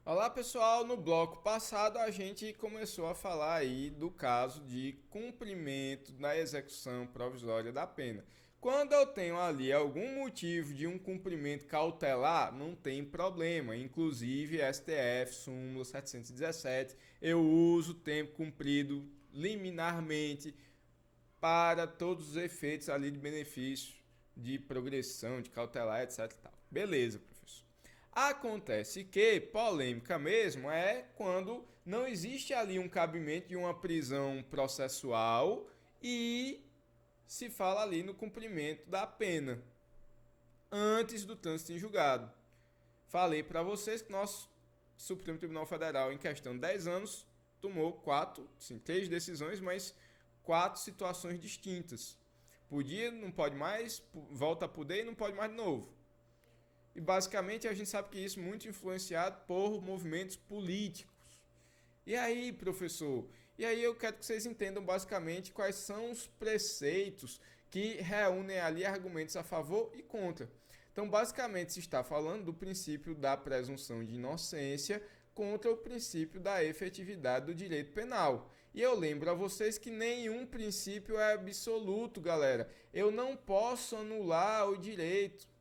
Olá pessoal, no bloco passado a gente começou a falar aí do caso de cumprimento da execução provisória da pena. Quando eu tenho ali algum motivo de um cumprimento cautelar, não tem problema. Inclusive, STF, súmula 717, eu uso o tempo cumprido liminarmente para todos os efeitos ali de benefício, de progressão, de cautelar, etc. e tal. Beleza, professor. Acontece que polêmica mesmo é quando não existe ali um cabimento de uma prisão processual e se fala ali no cumprimento da pena antes do trânsito em julgado. Falei para vocês que nosso Supremo Tribunal Federal, em questão de 10 anos, tomou quatro, sim, três decisões, mas quatro situações distintas. Podia, não pode mais, volta a poder e não pode mais de novo. E basicamente a gente sabe que isso é muito influenciado por movimentos políticos. E aí, professor? E aí eu quero que vocês entendam basicamente quais são os preceitos que reúnem ali argumentos a favor e contra. Então, basicamente, se está falando do princípio da presunção de inocência contra o princípio da efetividade do direito penal. E eu lembro a vocês que nenhum princípio é absoluto, galera. Eu não posso anular o direito.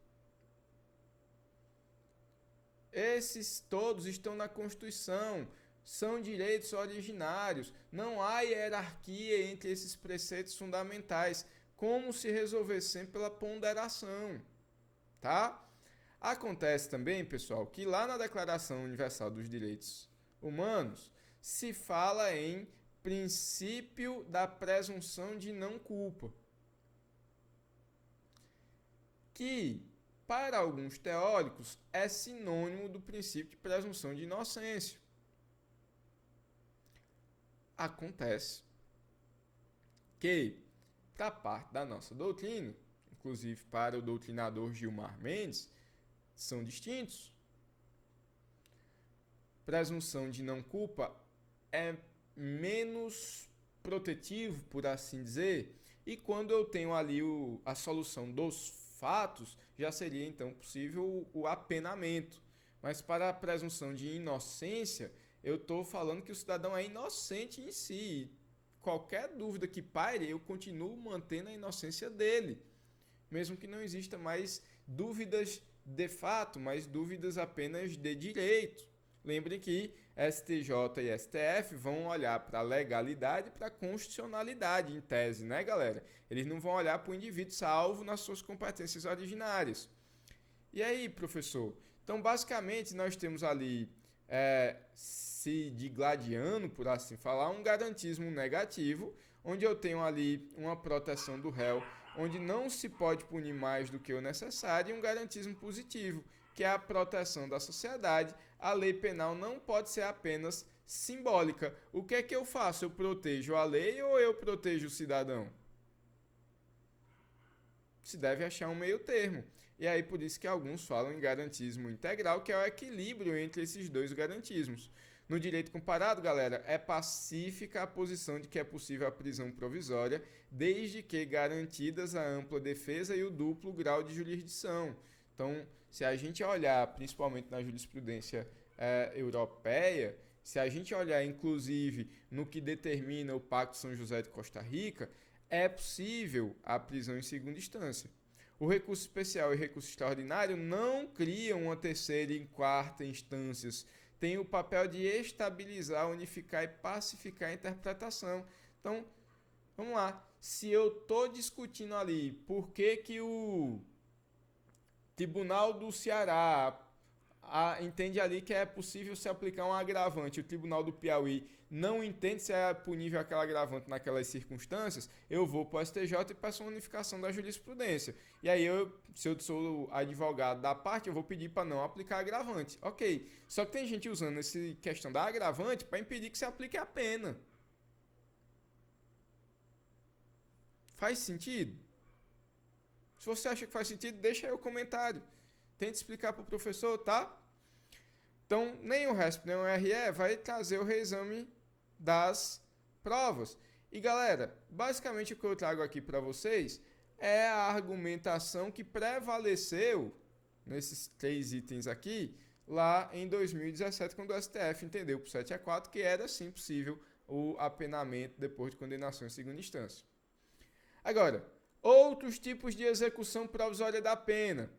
Esses todos estão na Constituição, são direitos originários, não há hierarquia entre esses preceitos fundamentais, como se resolver sempre pela ponderação, tá? Acontece também, pessoal, que lá na Declaração Universal dos Direitos Humanos se fala em princípio da presunção de não culpa, que para alguns teóricos é sinônimo do princípio de presunção de inocência. Acontece que, para parte da nossa doutrina, inclusive para o doutrinador Gilmar Mendes, são distintos. Presunção de não culpa é menos protetivo, por assim dizer, e quando eu tenho ali a solução dos fatos, já seria então possível o apenamento. Mas para a presunção de inocência, eu estou falando que o cidadão é inocente em si. Qualquer dúvida que paire, eu continuo mantendo a inocência dele. Mesmo que não exista mais dúvidas de fato, mas dúvidas apenas de direito. Lembrem que STJ e STF vão olhar para a legalidade e para a constitucionalidade, em tese, né, galera? Eles não vão olhar para o indivíduo salvo nas suas competências originárias. E aí, professor? Então, basicamente, nós temos ali, se digladiando, por assim falar, um garantismo negativo, onde eu tenho ali uma proteção do réu, onde não se pode punir mais do que o necessário, e um garantismo positivo, que é a proteção da sociedade. A lei penal não pode ser apenas simbólica. O que é que eu faço? Eu protejo a lei ou eu protejo o cidadão? Se deve achar um meio termo. E aí por isso que alguns falam em garantismo integral, que é o equilíbrio entre esses dois garantismos. No direito comparado, galera, é pacífica a posição de que é possível a prisão provisória, desde que garantidas a ampla defesa e o duplo grau de jurisdição. Então, se a gente olhar principalmente na jurisprudência europeia, se a gente olhar inclusive no que determina o Pacto São José de Costa Rica, é possível a prisão em segunda instância. O recurso especial e recurso extraordinário não criam uma terceira e quarta instâncias. Tem o papel de estabilizar, unificar e pacificar a interpretação. Então, vamos lá. Se eu estou discutindo ali por que o Tribunal do Ceará entende ali que é possível se aplicar um agravante, o Tribunal do Piauí não entende se é punível aquele agravante naquelas circunstâncias, eu vou para o STJ e peço uma unificação da jurisprudência. E aí, se eu sou advogado da parte, eu vou pedir para não aplicar agravante. Ok. Só que tem gente usando essa questão da agravante para impedir que se aplique a pena. Faz sentido? Se você acha que faz sentido, deixa aí o comentário. Tente explicar para o professor, tá? Então, nem o RESP nem o RE vai trazer o reexame das provas. E galera, basicamente o que eu trago aqui para vocês é a argumentação que prevaleceu nesses três itens aqui lá em 2017, quando o STF entendeu por 7-4 que era sim possível o apenamento depois de condenação em segunda instância. Agora, outros tipos de execução provisória da pena.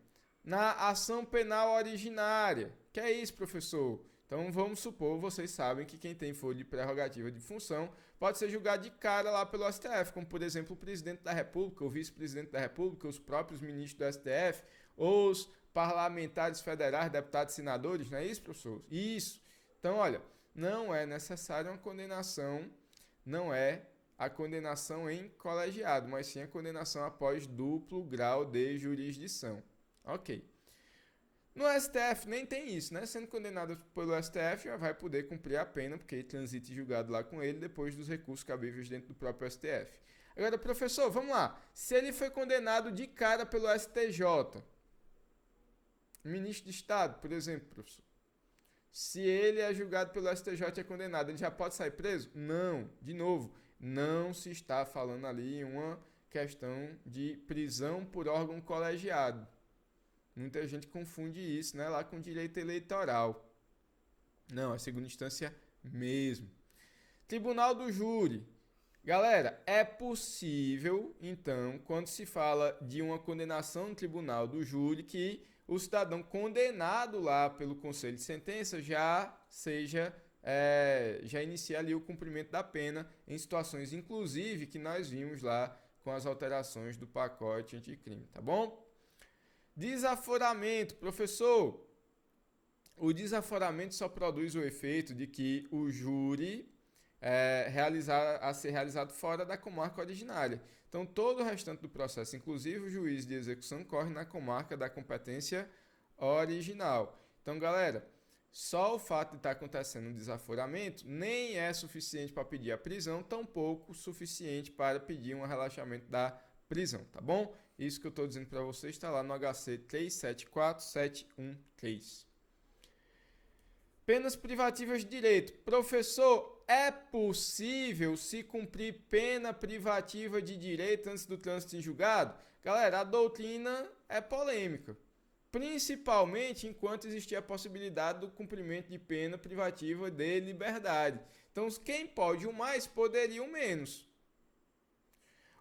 Na ação penal originária. Que é isso, professor? Então vamos supor, vocês sabem que quem tem folha de prerrogativa de função pode ser julgado de cara lá pelo STF, como por exemplo o presidente da República, o vice-presidente da República, os próprios ministros do STF, os parlamentares federais, deputados e senadores, não é isso, professor? Isso. Então, olha, não é necessário uma condenação, não é a condenação em colegiado, mas sim a condenação após duplo grau de jurisdição. Ok. No STF nem tem isso, né? Sendo condenado pelo STF, já vai poder cumprir a pena, porque transite julgado lá com ele depois dos recursos cabíveis dentro do próprio STF. Agora, professor, vamos lá. Se ele foi condenado de cara pelo STJ, ministro de Estado, por exemplo, professor. Se ele é julgado pelo STJ e é condenado, ele já pode sair preso? Não. De novo, não se está falando ali uma questão de prisão por órgão colegiado. Muita gente confunde isso, né, lá com direito eleitoral. Não, é segunda instância mesmo. Tribunal do Júri. Galera, é possível, então, quando se fala de uma condenação no tribunal do júri, que o cidadão condenado lá pelo conselho de sentença já inicie ali o cumprimento da pena em situações, inclusive, que nós vimos lá com as alterações do pacote anticrime, tá bom? Desaforamento, professor. O desaforamento só produz o efeito de que o júri ser realizado fora da comarca originária. Então, todo o restante do processo, inclusive o juiz de execução, corre na comarca da competência original. Então, galera, só o fato de estar acontecendo um desaforamento nem é suficiente para pedir a prisão, tampouco suficiente para pedir um relaxamento da prisão, tá bom? Isso que eu estou dizendo para vocês está lá no HC 374713. Penas privativas de direito. Professor, é possível se cumprir pena privativa de direito antes do trânsito em julgado? Galera, a doutrina é polêmica, principalmente enquanto existir a possibilidade do cumprimento de pena privativa de liberdade. Então, quem pode o mais, poderia o menos.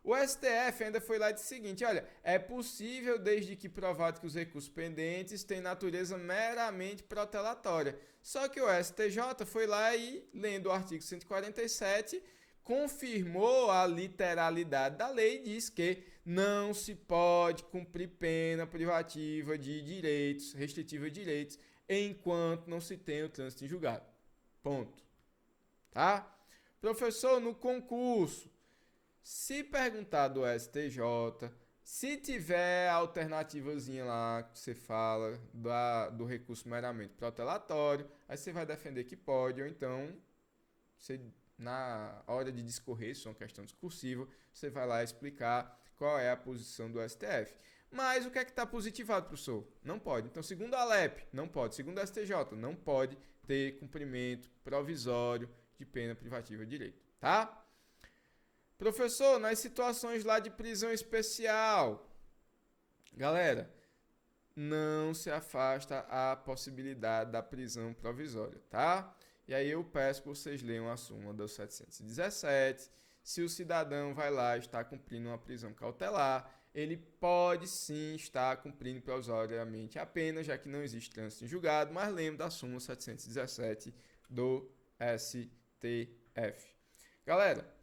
O STF ainda foi lá e disse o seguinte, olha, é possível desde que provado que os recursos pendentes têm natureza meramente protelatória. Só que o STJ foi lá e, lendo o artigo 147, confirmou a literalidade da lei e diz que não se pode cumprir pena privativa de direitos, restritiva de direitos, enquanto não se tem o trânsito em julgado. Ponto. Tá? Professor, no concurso, se perguntar do STJ, se tiver a alternativazinha lá que você fala do recurso meramente protelatório, aí você vai defender que pode, ou então, você, na hora de discorrer, isso é uma questão discursiva, você vai lá explicar qual é a posição do STF. Mas o que é que está positivado, professor? Não pode. Então, segundo a Alep, não pode. Segundo a STJ, não pode ter cumprimento provisório de pena privativa de direito, tá? Professor, nas situações lá de prisão especial, galera, não se afasta a possibilidade da prisão provisória, tá? E aí eu peço que vocês leiam a súmula do 717. Se o cidadão vai lá e está cumprindo uma prisão cautelar, ele pode sim estar cumprindo provisoriamente a pena, já que não existe trânsito em julgado, mas lembre da súmula 717 do STF. Galera,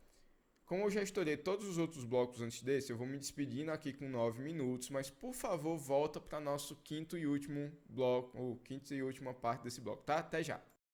como eu já estourei todos os outros blocos antes desse, eu vou me despedindo aqui com 9 minutos, mas por favor, volta para nosso quinto e último bloco, ou quinta e última parte desse bloco, tá? Até já!